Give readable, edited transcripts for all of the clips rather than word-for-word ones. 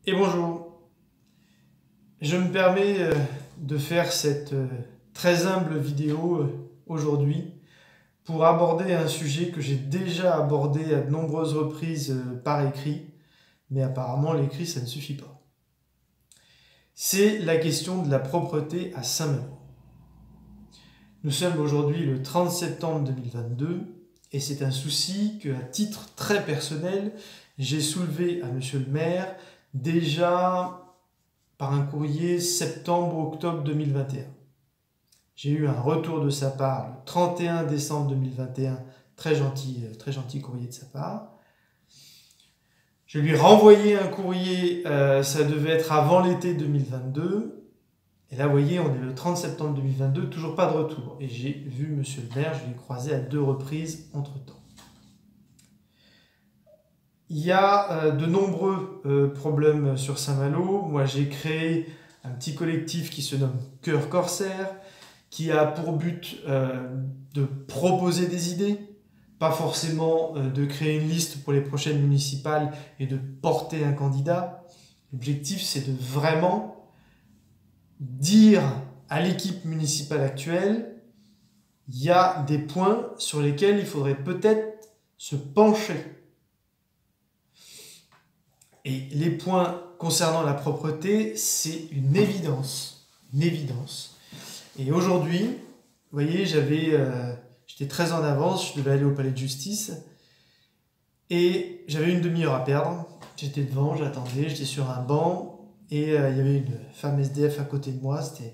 Et bonjour, je me permets de faire cette très humble vidéo aujourd'hui pour aborder un sujet que j'ai déjà abordé à de nombreuses reprises par écrit, mais apparemment l'écrit ça ne suffit pas. C'est la question de la propreté à Saint-Malo. Nous sommes aujourd'hui le 30 septembre 2022 et c'est un souci que, à titre très personnel, j'ai soulevé à Monsieur le maire déjà par un courrier septembre-octobre 2021. J'ai eu un retour de sa part le 31 décembre 2021, très gentil courrier de sa part. Je lui ai renvoyé un courrier, ça devait être avant l'été 2022. Et là, vous voyez, on est le 30 septembre 2022, toujours pas de retour. Et j'ai vu Monsieur le maire, je l'ai croisé à 2 reprises entre-temps. Il y a de nombreux problèmes sur Saint-Malo. Moi, j'ai créé un petit collectif qui se nomme Cœur Corsaire, qui a pour but de proposer des idées, pas forcément de créer une liste pour les prochaines municipales et de porter un candidat. L'objectif, c'est de vraiment dire à l'équipe municipale actuelle, il y a des points sur lesquels il faudrait peut-être se pencher. Et les points concernant la propreté, c'est une évidence. Une évidence. Et aujourd'hui, vous voyez, j'étais très en avance, je devais aller au palais de justice, et j'avais une demi-heure à perdre. J'étais devant, j'attendais, j'étais sur un banc, et il y avait une femme SDF à côté de moi, c'était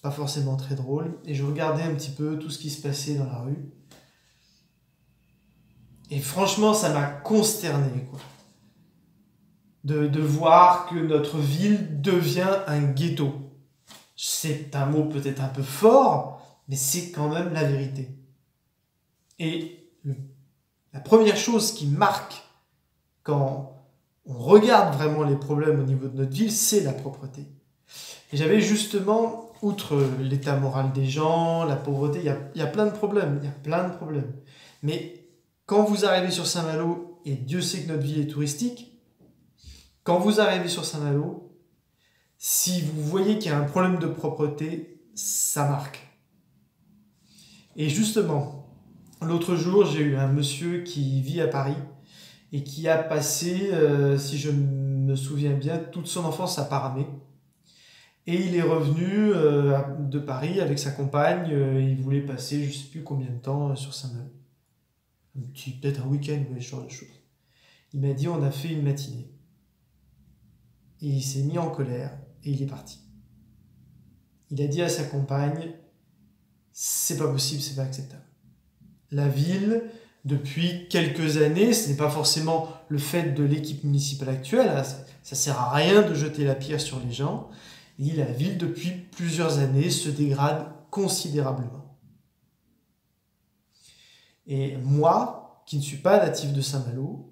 pas forcément très drôle, et je regardais un petit peu tout ce qui se passait dans la rue. Et franchement, ça m'a consterné, quoi. De voir que notre ville devient un ghetto. C'est un mot peut-être un peu fort, mais c'est quand même la vérité. Et la première chose qui marque quand on regarde vraiment les problèmes au niveau de notre ville, c'est la propreté. Et j'avais justement, outre l'état moral des gens, la pauvreté, il y a plein de problèmes, Mais quand vous arrivez sur Saint-Malo, et Dieu sait que notre ville est touristique, quand vous arrivez sur Saint-Malo, si vous voyez qu'il y a un problème de propreté, ça marque. Et justement, l'autre jour, j'ai eu un monsieur qui vit à Paris et qui a passé, si je me souviens bien, toute son enfance à Paramé. Et il est revenu de Paris avec sa compagne. Il voulait passer je ne sais plus combien de temps sur Saint-Malo. Peut-être un week-end ou ce genre de choses. Il m'a dit on a fait une matinée. Et il s'est mis en colère et il est parti. Il a dit à sa compagne, c'est pas possible, c'est pas acceptable. La ville, depuis quelques années, ce n'est pas forcément le fait de l'équipe municipale actuelle, hein, ça sert à rien de jeter la pierre sur les gens, et la ville, depuis plusieurs années, se dégrade considérablement. Et moi, qui ne suis pas natif de Saint-Malo,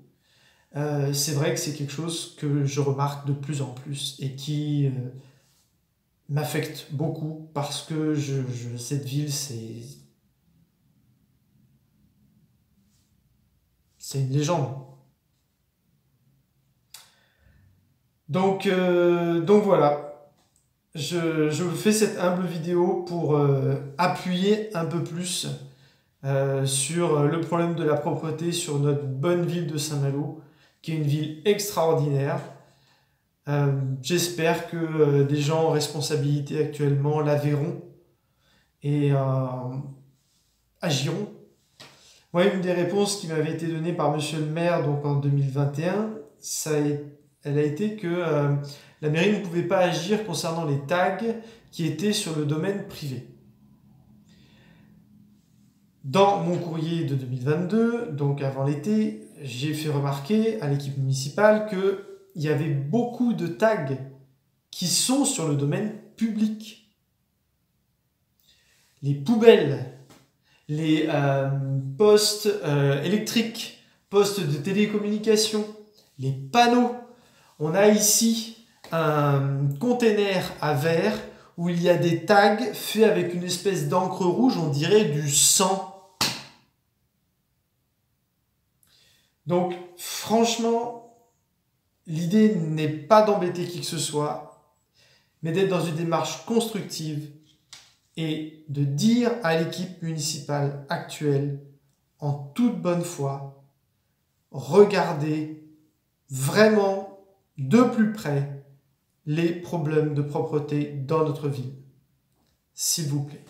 c'est vrai que c'est quelque chose que je remarque de plus en plus et qui m'affecte beaucoup parce que cette ville, c'est une légende. Donc voilà, je vous fais cette humble vidéo pour appuyer un peu plus sur le problème de la propreté sur notre bonne ville de Saint-Malo, qui est une ville extraordinaire. J'espère que des gens en responsabilité actuellement la verront et agiront. Moi, une des réponses qui m'avait été donnée par Monsieur le maire donc en 2021, elle a été que la mairie ne pouvait pas agir concernant les tags qui étaient sur le domaine privé. Dans mon courrier de 2022, donc avant l'été, j'ai fait remarquer à l'équipe municipale qu'il y avait beaucoup de tags qui sont sur le domaine public. Les poubelles, les postes électriques, postes de télécommunication, les panneaux. On a ici un container à verre où il y a des tags faits avec une espèce d'encre rouge, on dirait du sang. Donc, franchement, l'idée n'est pas d'embêter qui que ce soit, mais d'être dans une démarche constructive et de dire à l'équipe municipale actuelle, en toute bonne foi, regardez vraiment de plus près les problèmes de propreté dans notre ville. S'il vous plaît.